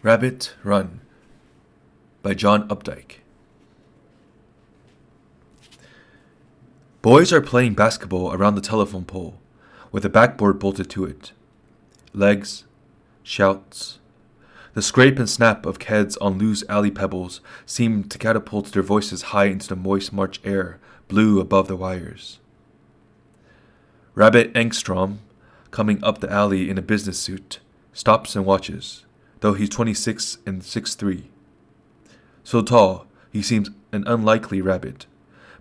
Rabbit Run by John Updike. Boys are playing basketball around the telephone pole, with a backboard bolted to it. Legs, shouts. The scrape and snap of keds on loose alley pebbles seem to catapult their voices high into the moist March air, blue above the wires. Rabbit Engstrom, coming up the alley in a business suit, stops and watches, though he's 26 and 6'3". So tall, he seems an unlikely rabbit,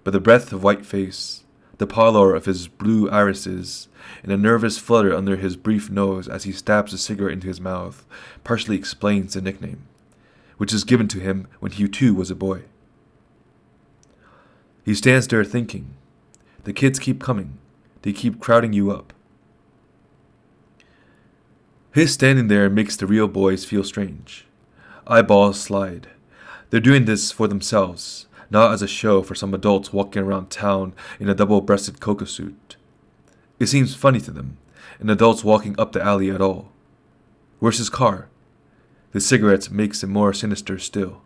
but the breadth of white face, the pallor of his blue irises, and a nervous flutter under his brief nose as he stabs a cigarette into his mouth partially explains the nickname, which is given to him when he too was a boy. He stands there thinking. The kids keep coming. They keep crowding you up. His standing there makes the real boys feel strange. Eyeballs slide. They're doing this for themselves, not as a show for some adults walking around town in a double-breasted cocoa suit. It seems funny to them, an adult's walking up the alley at all. Where's his car? The cigarette makes it more sinister still.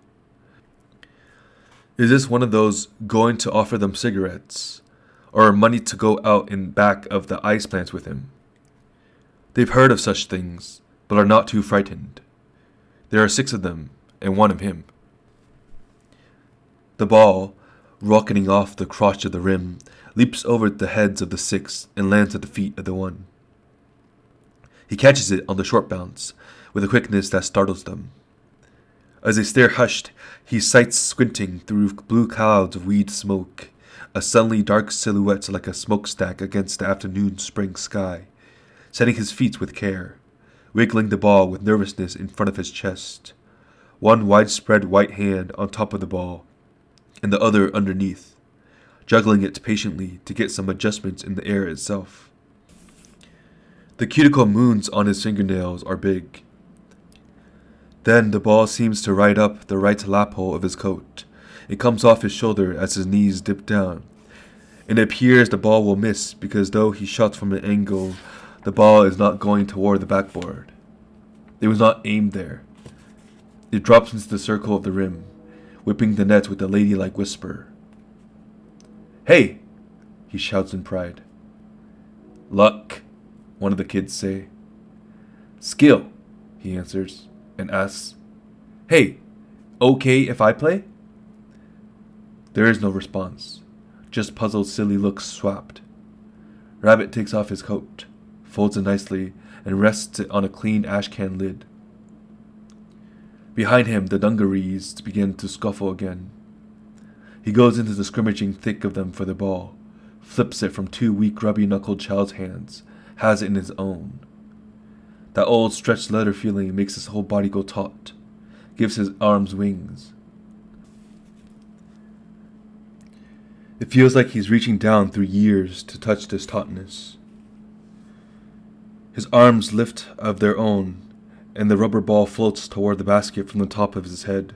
Is this one of those going to offer them cigarettes, or money to go out in back of the ice plants with him? They've heard of such things, but are not too frightened. There are 6 of them, and 1 of him. The ball, rocketing off the crotch of the rim, leaps over the heads of the 6 and lands at the feet of the 1. He catches it on the short bounce, with a quickness that startles them. As they stare hushed, he sights squinting through blue clouds of weed smoke, a suddenly dark silhouette like a smokestack against the afternoon spring sky, setting his feet with care, wiggling the ball with nervousness in front of his chest, one widespread white hand on top of the ball, and the other underneath, juggling it patiently to get some adjustments in the air itself. The cuticle moons on his fingernails are big. Then the ball seems to ride up the right laphole of his coat. It comes off his shoulder as his knees dip down, and it appears the ball will miss because though he shots from an angle, the ball is not going toward the backboard. It was not aimed there. It drops into the circle of the rim, whipping the net with a ladylike whisper. "Hey!" he shouts in pride. "Luck," one of the kids say. "Skill," he answers, and asks, "Hey, okay if I play?" There is no response, just puzzled silly looks swapped. Rabbit takes off his coat, folds it nicely, and rests it on a clean ashcan lid. Behind him, the dungarees begin to scuffle again. He goes into the scrimmaging thick of them for the ball, flips it from 2 weak, grubby-knuckled child's hands, has it in his own. That old stretched leather feeling makes his whole body go taut, gives his arms wings. It feels like he's reaching down through years to touch this tautness. His arms lift of their own, and the rubber ball floats toward the basket from the top of his head.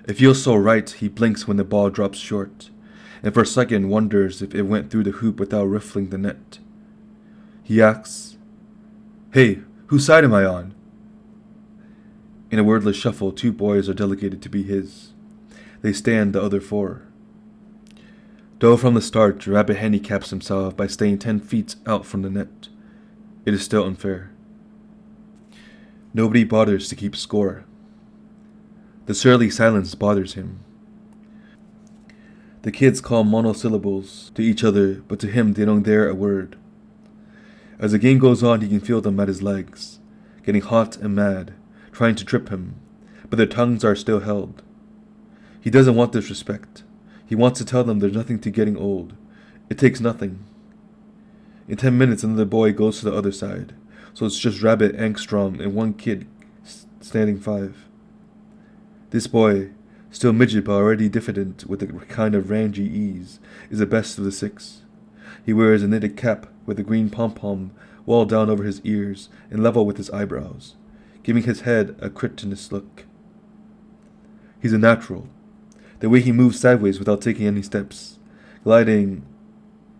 It feels so right, he blinks when the ball drops short, and for a second wonders if it went through the hoop without riffling the net. He asks, "Hey, whose side am I on?" In a wordless shuffle, 2 boys are delegated to be his. They stand the other 4. Though from the start, Rabbit handicaps himself by staying 10 feet out from the net, it is still unfair. Nobody bothers to keep score. The surly silence bothers him. The kids call monosyllables to each other, but to him they don't dare a word. As the game goes on, he can feel them at his legs, getting hot and mad, trying to trip him, but their tongues are still held. He doesn't want disrespect. He wants to tell them there's nothing to getting old. It takes nothing. In 10 minutes, another boy goes to the other side, so it's just Rabbit Engstrom and 1 kid standing 5. This boy, still midget but already diffident with a kind of rangy ease, is the best of the 6. He wears a knitted cap with a green pom-pom well down over his ears and level with his eyebrows, giving his head a cretinous look. He's a natural. The way he moves sideways without taking any steps, gliding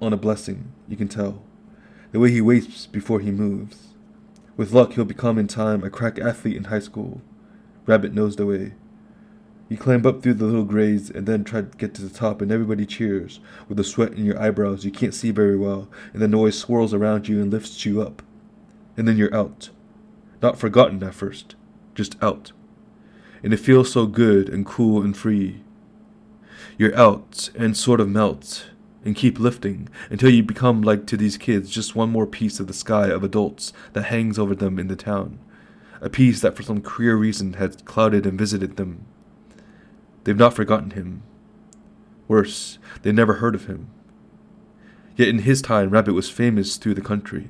on a blessing, you can tell. The way he waits before he moves. With luck, he'll become in time a crack athlete in high school. Rabbit knows the way. You climb up through the little grades and then try to get to the top, and everybody cheers. With the sweat in your eyebrows, you can't see very well, and the noise swirls around you and lifts you up. And then you're out. Not forgotten at first, just out. And it feels so good and cool and free. You're out and sort of melt and keep lifting until you become like to these kids just one more piece of the sky of adults that hangs over them in the town. A piece that for some queer reason has clouded and visited them. They've not forgotten him. Worse, they never heard of him. Yet in his time, Rabbit was famous through the country.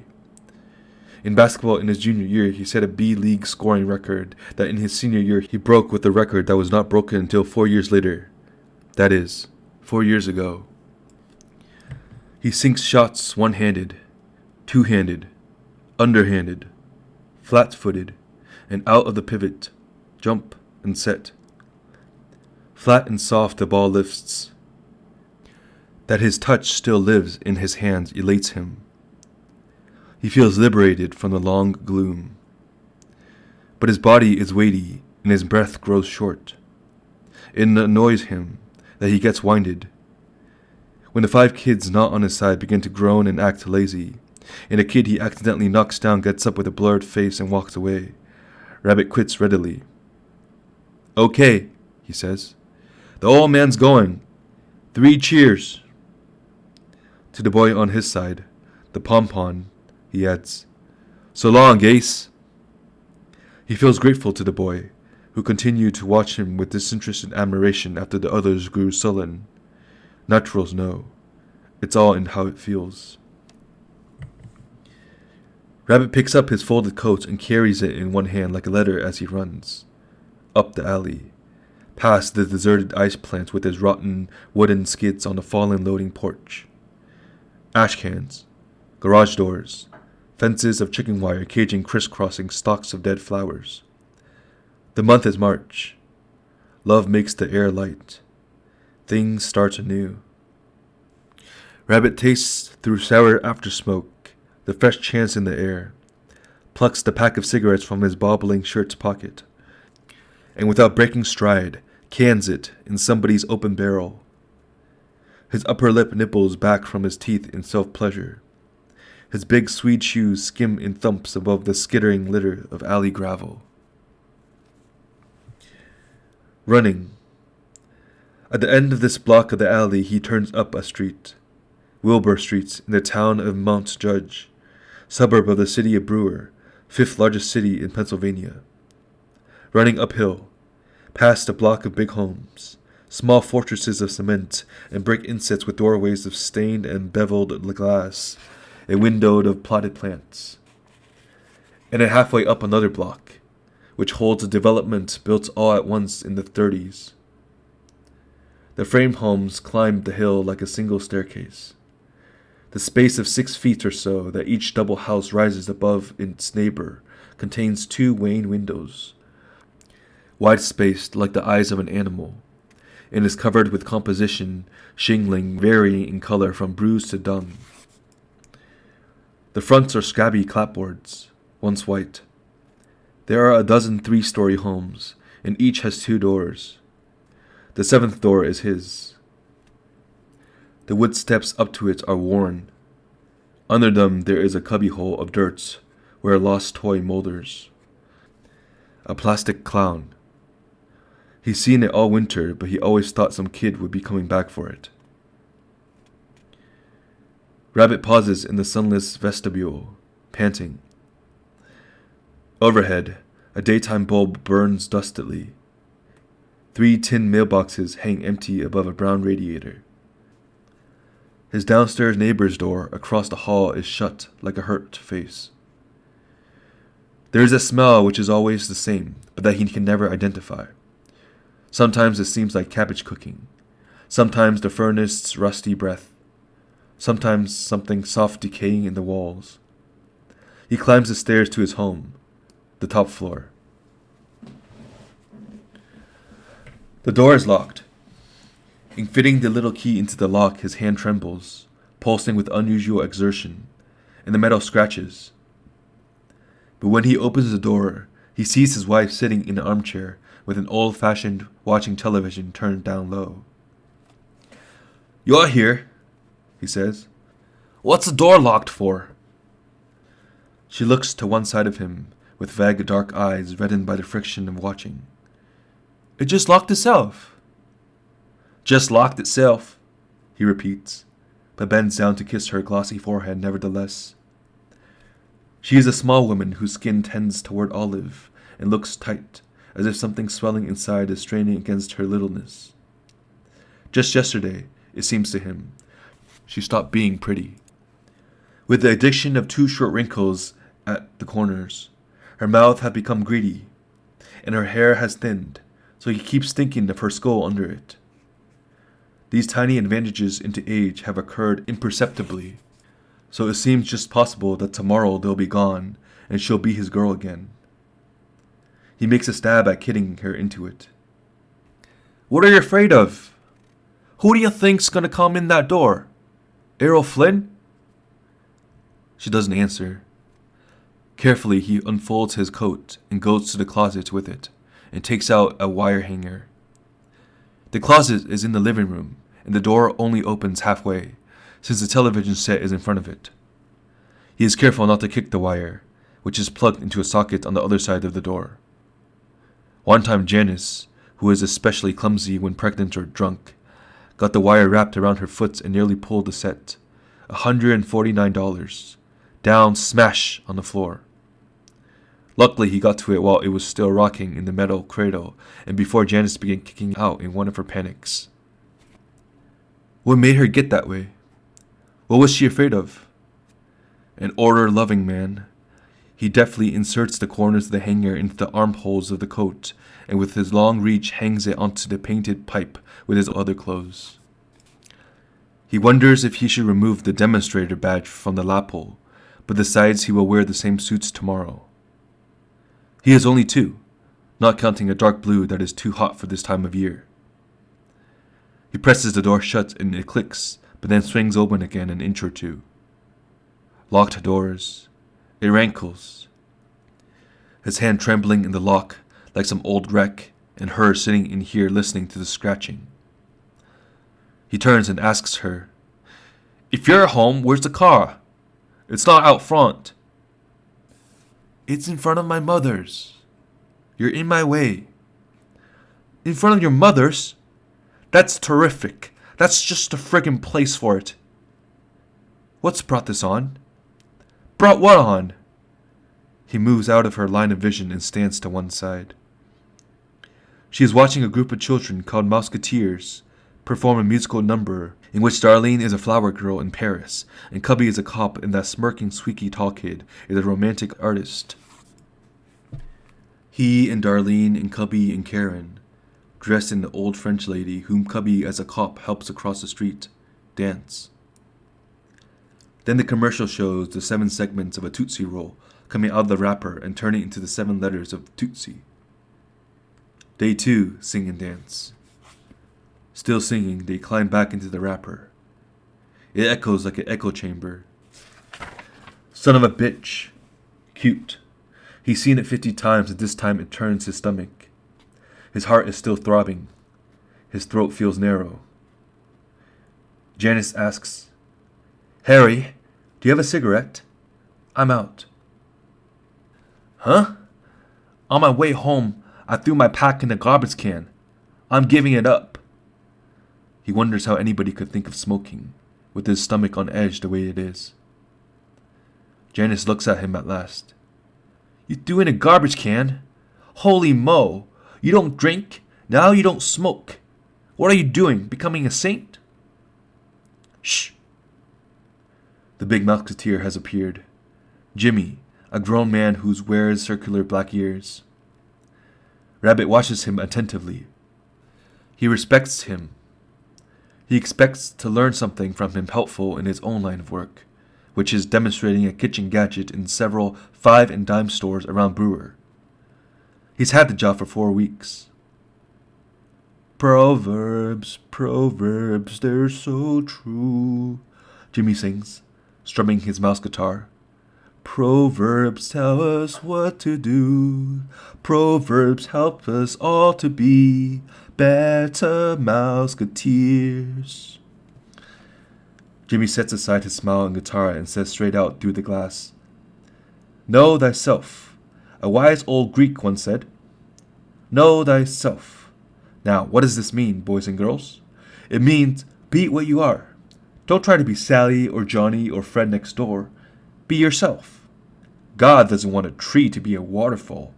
In basketball in his junior year, he set a B-League scoring record that in his senior year he broke with a record that was not broken until 4 years later. That is, 4 years ago. He sinks shots one-handed, two-handed, underhanded, flat-footed, and out of the pivot, jump and set. Flat and soft the ball lifts. That his touch still lives in his hands elates him. He feels liberated from the long gloom. But his body is weighty and his breath grows short. It annoys him that he gets winded. When the 5 kids not on his side begin to groan and act lazy, and a kid he accidentally knocks down gets up with a blurred face and walks away, Rabbit quits readily. "Okay," he says. "The old man's going. 3 cheers." To the boy on his side, the pom-pom, he adds, "So long, Ace." He feels grateful to the boy, who continued to watch him with disinterested admiration after the others grew sullen. Naturals know. It's all in how it feels. Rabbit picks up his folded coat and carries it in one hand like a letter as he runs. Up the alley. Past the deserted ice plant with its rotten wooden skids on the fallen loading porch. Ash cans. Garage doors. Fences of chicken wire caging crisscrossing stalks of dead flowers. The month is March. Love makes the air light. Things start anew. Rabbit tastes through sour aftersmoke the fresh chance in the air, plucks the pack of cigarettes from his bobbling shirt's pocket, and without breaking stride, cans it in somebody's open barrel. His upper lip nipples back from his teeth in self-pleasure. His big suede shoes skim in thumps above the skittering litter of alley gravel. Running. At the end of this block of the alley, he turns up a street. Wilbur Street in the town of Mount Judge, suburb of the city of Brewer, 5th largest city in Pennsylvania. Running uphill, past a block of big homes, small fortresses of cement and brick insets with doorways of stained and beveled glass, and windowed of potted plants. And then halfway up another block, which holds a development built all at once in the 30s. The frame homes climbed the hill like a single staircase. The space of 6 feet or so that each double house rises above its neighbor contains 2 wane windows, wide-spaced like the eyes of an animal, and is covered with composition shingling varying in color from bruise to dung. The fronts are scabby clapboards, once white. There are a dozen 3-story homes, and each has 2 doors. The 7th door is his. The wood steps up to it are worn. Under them there is a cubbyhole of dirt where a lost toy molders. A plastic clown. He's seen it all winter, but he always thought some kid would be coming back for it. Rabbit pauses in the sunless vestibule, panting. Overhead, a daytime bulb burns dustily. 3 tin mailboxes hang empty above a brown radiator. His downstairs neighbor's door across the hall is shut like a hurt face. There is a smell which is always the same, but that he can never identify. Sometimes it seems like cabbage cooking, sometimes the furnace's rusty breath, sometimes something soft decaying in the walls. He climbs the stairs to his home, the top floor. The door is locked. In fitting the little key into the lock, his hand trembles, pulsing with unusual exertion, and the metal scratches. But when he opens the door, he sees his wife sitting in an armchair with an old-fashioned watching television turned down low. "You're here," he says. "What's the door locked for?" She looks to one side of him with vague dark eyes reddened by the friction of watching. "It just locked itself." "Just locked itself," he repeats, but bends down to kiss her glossy forehead nevertheless. She is a small woman whose skin tends toward olive and looks tight, as if something swelling inside is straining against her littleness. Just yesterday, it seems to him, she stopped being pretty. With the addition of 2 short wrinkles at the corners, her mouth had become greedy, and her hair has thinned, so he keeps thinking of her skull under it. These tiny advantages into age have occurred imperceptibly, so it seems just possible that tomorrow they'll be gone, and she'll be his girl again. He makes a stab at kidding her into it. "What are you afraid of? Who do you think's gonna come in that door? Errol Flynn?" She doesn't answer. Carefully, he unfolds his coat and goes to the closet with it, and takes out a wire hanger. The closet is in the living room, and the door only opens halfway, since the television set is in front of it. He is careful not to kick the wire, which is plugged into a socket on the other side of the door. One time Janice, who is especially clumsy when pregnant or drunk, got the wire wrapped around her foot and nearly pulled the set. $149. Down smash on the floor. Luckily, he got to it while it was still rocking in the metal cradle and before Janice began kicking out in one of her panics. What made her get that way? What was she afraid of? An order-loving man, he deftly inserts the corners of the hanger into the armholes of the coat and with his long reach hangs it onto the painted pipe with his other clothes. He wonders if he should remove the demonstrator badge from the lapel, but decides he will wear the same suits tomorrow. He is only 2, not counting a dark blue that is too hot for this time of year. He presses the door shut and it clicks, but then swings open again an inch or 2. Locked doors. It rankles. His hand trembling in the lock like some old wreck, and her sitting in here listening to the scratching. He turns and asks her, "If you're home, where's the car? It's not out front." "It's in front of my mother's. You're in my way." "In front of your mother's? That's terrific. That's just the friggin' place for it." "What's brought this on?" "Brought what on?" He moves out of her line of vision and stands to one side. She is watching a group of children called Musketeers perform a musical number in which Darlene is a flower girl in Paris and Cubby is a cop and that smirking, squeaky tall kid is a romantic artist. He and Darlene and Cubby and Karen, dressed in the old French lady whom Cubby as a cop helps across the street, dance. Then the commercial shows the 7 segments of a Tootsie Roll coming out of the wrapper and turning into the 7 letters of Tootsie. They too sing and dance. Still singing, they climb back into the wrapper. It echoes like an echo chamber. Son of a bitch. Cute. He's seen it 50 times and this time it turns his stomach. His heart is still throbbing. His throat feels narrow. Janice asks, "Harry, do you have a cigarette? I'm out." "Huh?" "On my way home, I threw my pack in the garbage can. I'm giving it up." He wonders how anybody could think of smoking, with his stomach on edge the way it is. Janice looks at him at last. "You threw in a garbage can? Holy mo! You don't drink, now you don't smoke. What are you doing, becoming a saint?" "Shh." The big musketeer has appeared. Jimmy, a grown man who wears circular black ears. Rabbit watches him attentively. He respects him. He expects to learn something from him helpful in his own line of work, which is demonstrating a kitchen gadget in several 5 and dime stores around Brewer. He's had the job for 4 weeks. "Proverbs, proverbs, they're so true," Jimmy sings, strumming his mouse guitar. Proverbs tell us what to do. Proverbs help us all to be better Mouseketeers. Jimmy sets aside his smile and guitar and says straight out through the glass, "Know thyself. A wise old Greek once said, know thyself. Now, what does this mean, boys and girls? It means be what you are. Don't try to be Sally or Johnny or Fred next door. Be yourself. God doesn't want a tree to be a waterfall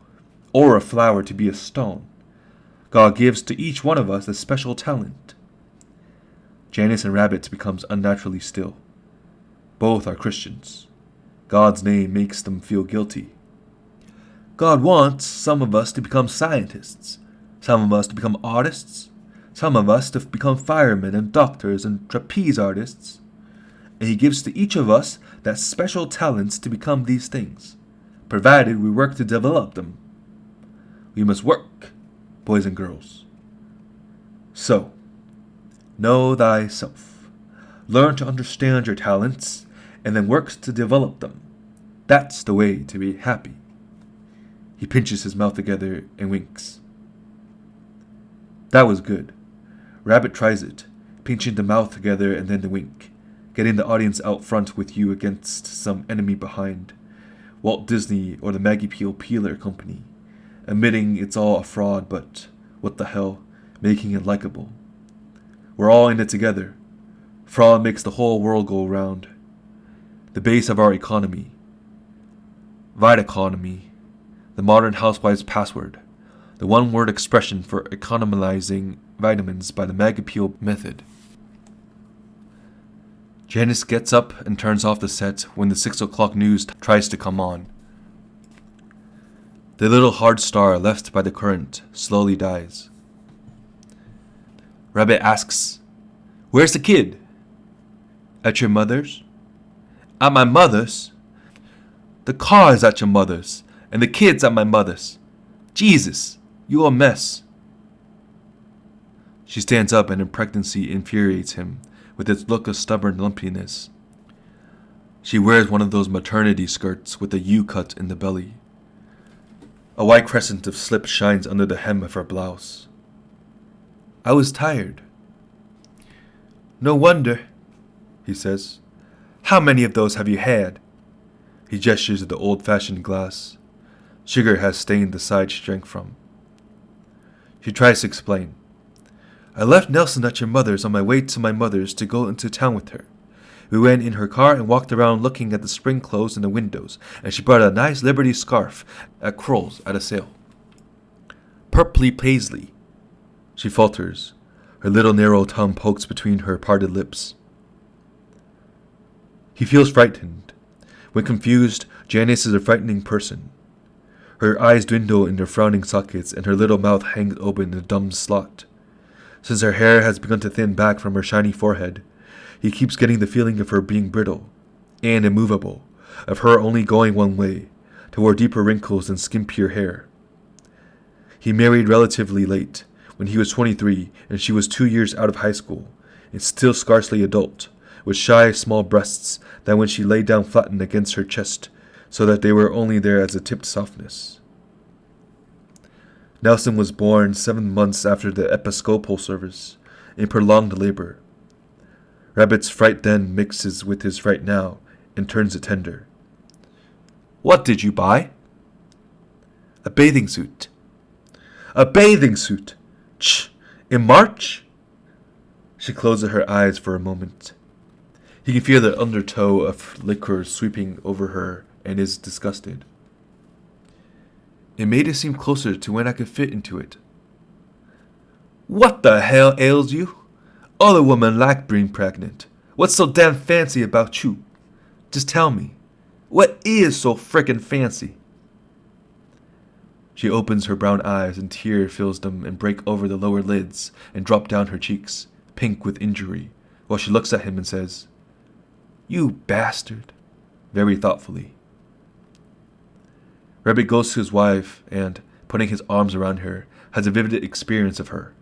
or a flower to be a stone. God gives to each one of us a special talent." Janice and Rabbit becomes unnaturally still. Both are Christians. God's name makes them feel guilty. God wants some of us to become scientists, some of us to become artists, some of us to become firemen and doctors and trapeze artists. And He gives to each of us that special talents to become these things, provided we work to develop them. We must work, boys and girls. So, know thyself. Learn to understand your talents, and then work to develop them. That's the way to be happy. He pinches his mouth together and winks. That was good. Rabbit tries it, pinching the mouth together and then the wink, getting the audience out front with you against some enemy behind, Walt Disney or the Maggie Peel Peeler Company, admitting it's all a fraud, but what the hell, making it likable. We're all in it together. Fraud makes the whole world go round. The base of our economy. Vitaconomy, the modern housewife's password, the one-word expression for economizing vitamins by the Maggie Peel method. Janice gets up and turns off the set when the 6 o'clock news tries to come on. The little hard star left by the current slowly dies. Rabbit asks, "Where's the kid?" "At your mother's." "At my mother's?" "The car is at your mother's, and the kid's at my mother's. Jesus, you a mess." She stands up and her pregnancy infuriates him with its look of stubborn lumpiness. She wears one of those maternity skirts with a U-cut in the belly. A white crescent of slip shines under the hem of her blouse. "I was tired." "No wonder," he says. "How many of those have you had?" He gestures at the old-fashioned glass. Sugar has stained the side she drank from. She tries to explain. "I left Nelson at your mother's on my way to my mother's to go into town with her. We went in her car and walked around looking at the spring clothes in the windows, and she brought a nice Liberty scarf at Kroll's at a sale. Purpley paisley." She falters. Her little narrow tongue pokes between her parted lips. He feels frightened. When confused, Janice is a frightening person. Her eyes dwindle in their frowning sockets, and her little mouth hangs open in a dumb slot. Since her hair has begun to thin back from her shiny forehead, he keeps getting the feeling of her being brittle and immovable, of her only going one way, toward deeper wrinkles and skimpier hair. He married relatively late, when he was 23 and she was 2 years out of high school, and still scarcely adult, with shy, small breasts that when she lay down flattened against her chest, so that they were only there as a tipped softness. Nelson was born 7 months after the Episcopal service, in prolonged labor. Rabbit's fright then mixes with his fright now, and turns it tender. "What did you buy?" "A bathing suit." "A bathing suit! Tch! In March?" She closes her eyes for a moment. He can feel the undertow of liquor sweeping over her and is disgusted. "It made it seem closer to when I could fit into it." "What the hell ails you? Other women like being pregnant. What's so damn fancy about you? Just tell me. What is so frickin' fancy?" She opens her brown eyes and tear fills them and break over the lower lids and drop down her cheeks, pink with injury, while she looks at him and says, "You bastard," very thoughtfully. Rabbit goes to his wife and, putting his arms around her, has a vivid experience of her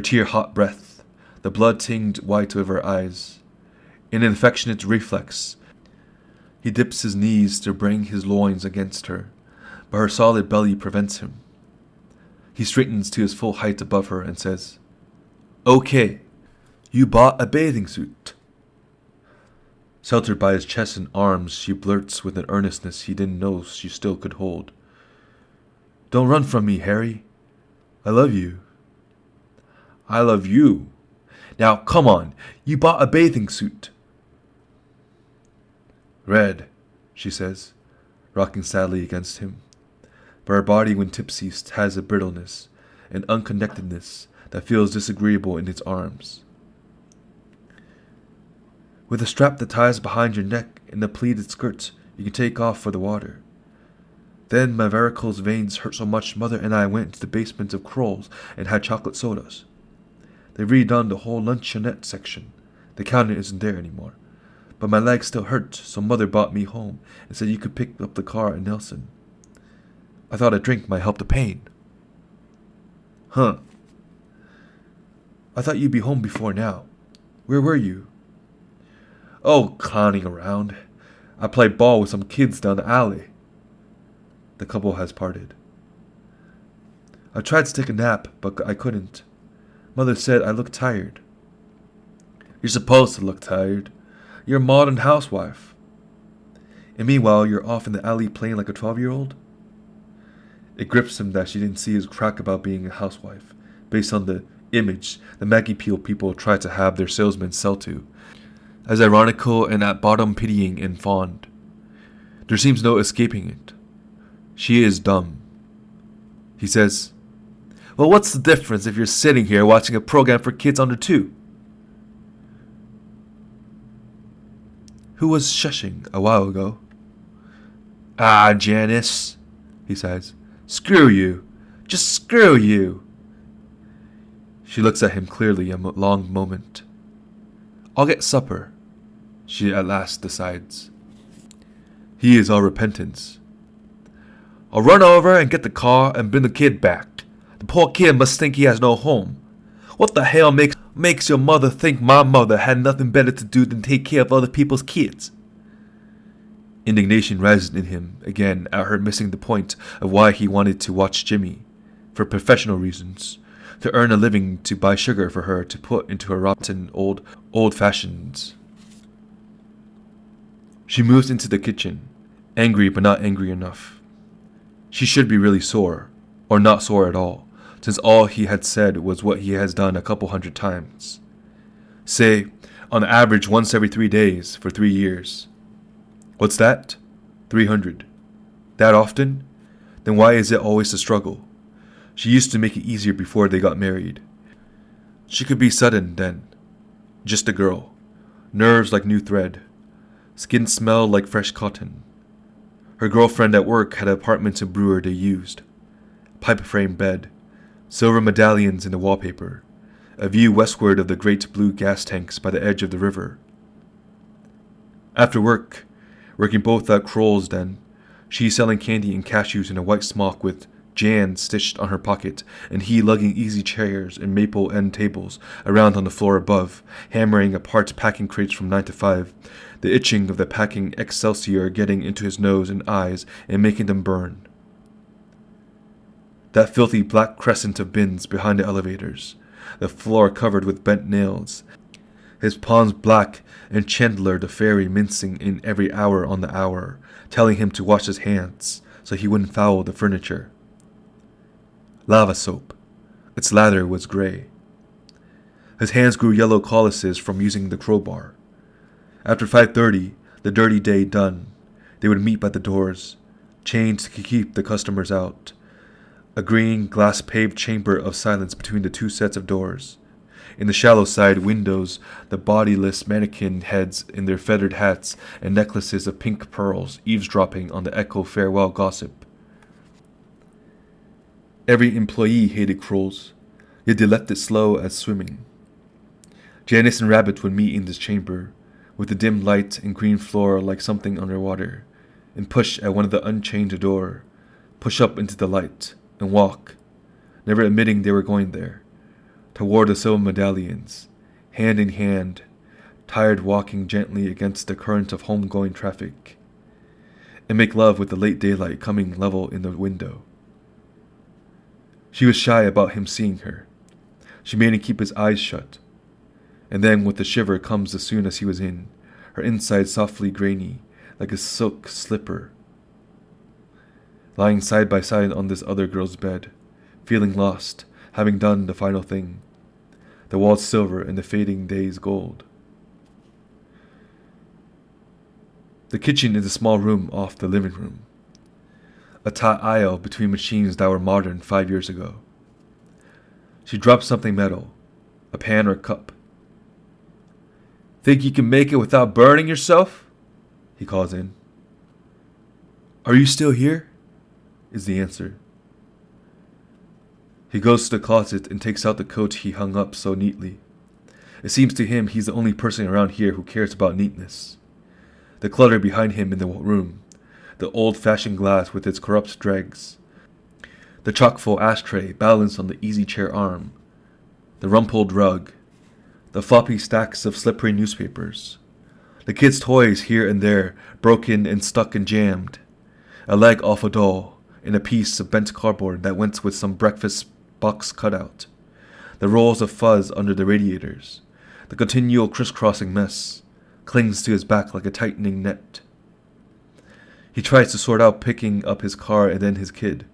tear-hot breath, the blood-tinged white of her eyes. In an affectionate reflex, He dips his knees to bring his loins against her, but her solid belly prevents him. He straightens to his full height above her and says, "Okay, you bought a bathing suit." Sheltered by his chest and arms, she blurts with an earnestness he didn't know she still could hold. "Don't run from me, Harry. I love you." "I love you. Now, come on, you bought a bathing suit." "Red," she says, rocking sadly against him. But her body when tipsy has a brittleness, an unconnectedness that feels disagreeable in its arms. "With a strap that ties behind your neck and a pleated skirt you can take off for the water." Then my varicose veins hurt so much Mother and I went to the basement of Kroll's and had chocolate sodas. They redone the whole luncheonette section. The counter isn't there anymore. But my legs still hurt, so Mother brought me home and said you could pick up the car in Nelson. I thought a drink might help the pain. "Huh. I thought you'd be home before now. Where were you?" "Oh, clowning around. I played ball with some kids down the alley." The couple has parted. "I tried to take a nap, but I couldn't. Mother said I looked tired." "You're supposed to look tired. You're a modern housewife." "And meanwhile, you're off in the alley playing like a 12-year-old? It grips him that she didn't see his crack about being a housewife, based on the image the Maggie Peel people try to have their salesmen sell to, as ironical and at bottom pitying and fond. There seems no escaping it. She is dumb. He says, "Well, what's the difference if you're sitting here watching a program for kids under 2? Who was shushing a while ago?" "Ah, Janice," he says. "Screw you. Just screw you." She looks at him clearly a long moment. "I'll get supper," she at last decides. He is all repentance. "I'll run over and get the car and bring the kid back. The poor kid must think he has no home. What the hell makes your mother think my mother had nothing better to do than take care of other people's kids?" Indignation rises in him again at her missing the point of why he wanted to watch Jimmy, for professional reasons, to earn a living to buy sugar for her to put into her rotten old fashions. She moves into the kitchen, angry but not angry enough. She should be really sore, or not sore at all, since all he had said was what he has done a couple 100 times. Say, on average once every 3 days for 3 years. What's that? 300. That often? Then why is it always a struggle? She used to make it easier before they got married. She could be sudden then. Just a girl. Nerves like new thread. Skin smelled like fresh cotton. Her girlfriend at work had an apartment in Brewer they used. Pipe frame bed. Silver medallions in the wallpaper. A view westward of the great blue gas tanks by the edge of the river. After work, working both at Kroll's then, she selling candy and cashews in a white smock with Jan stitched on her pocket, and he lugging easy chairs and maple end tables around on the floor above, hammering apart packing crates from 9 to 5, the itching of the packing excelsior getting into his nose and eyes and making them burn. That filthy black crescent of bins behind the elevators, the floor covered with bent nails, his palms black, and Chandler the fairy mincing in every hour on the hour, telling him to wash his hands so he wouldn't foul the furniture. Lava soap. Its lather was gray. His hands grew yellow calluses from using the crowbar. After 5:30, the dirty day done, they would meet by the doors, chained to keep the customers out. A green, glass-paved chamber of silence between the 2 sets of doors. In the shallow side windows, the bodiless mannequin heads in their feathered hats and necklaces of pink pearls eavesdropping on the echo farewell gossip. Every employee hated Kroll's, yet they left it slow as swimming. Janice and Rabbit would meet in this chamber, with the dim light and green floor like something underwater, and push at one of the unchained door, push up into the light, and walk, never admitting they were going there, toward the silver medallions, hand in hand, tired walking gently against the current of home-going traffic. and make love with the late daylight coming level in the window. She was shy about him seeing her. She made him keep his eyes shut. And then with a shiver comes as soon as he was in, her inside softly grainy, like a silk slipper. Lying side by side on this other girl's bed, feeling lost, having done the final thing. The walls silver and the fading days gold. The kitchen is a small room off the living room. A taut aisle between machines that were modern 5 years ago. She drops something metal, a pan or cup. "Think you can make it without burning yourself?" he calls in. "Are you still here?" is the answer. He goes to the closet and takes out the coat he hung up so neatly. It seems to him he's the only person around here who cares about neatness. The clutter behind him in the room, the old-fashioned glass with its corrupt dregs, the chock-full ashtray balanced on the easy chair arm, the rumpled rug, the floppy stacks of slippery newspapers, the kids' toys here and there, broken and stuck and jammed, a leg off a doll, and a piece of bent cardboard that went with some breakfast box cutout, the rolls of fuzz under the radiators, the continual crisscrossing mess, clings to his back like a tightening net. He tries to sort out picking up his car and then his kid.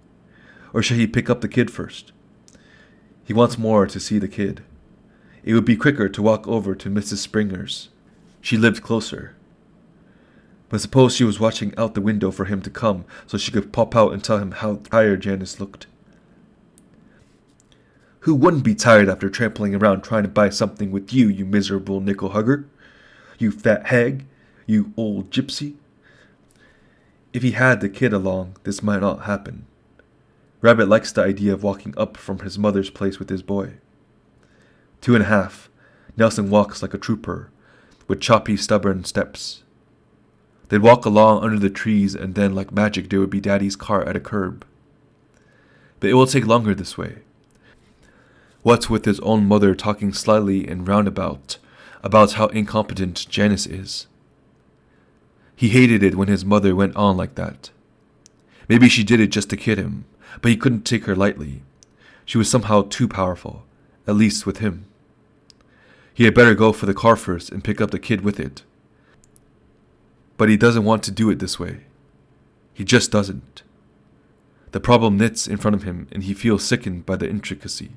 Or should he pick up the kid first? He wants more to see the kid. It would be quicker to walk over to Mrs. Springer's. She lived closer. But suppose she was watching out the window for him to come so she could pop out and tell him how tired Janice looked. Who wouldn't be tired after trampling around trying to buy something with you, you miserable nickel hugger? You fat hag? You old gypsy? If he had the kid along, this might not happen. Rabbit likes the idea of walking up from his mother's place with his boy. 2.5. Nelson walks like a trooper, with choppy, stubborn steps. They'd walk along under the trees, and then, like magic, there would be Daddy's car at a curb. But it will take longer this way. What's with his own mother talking slyly and roundabout about how incompetent Janice is? He hated it when his mother went on like that. Maybe she did it just to kid him, but he couldn't take her lightly. She was somehow too powerful, at least with him. He had better go for the car first and pick up the kid with it. But he doesn't want to do it this way. He just doesn't. The problem knits in front of him, and he feels sickened by the intricacy.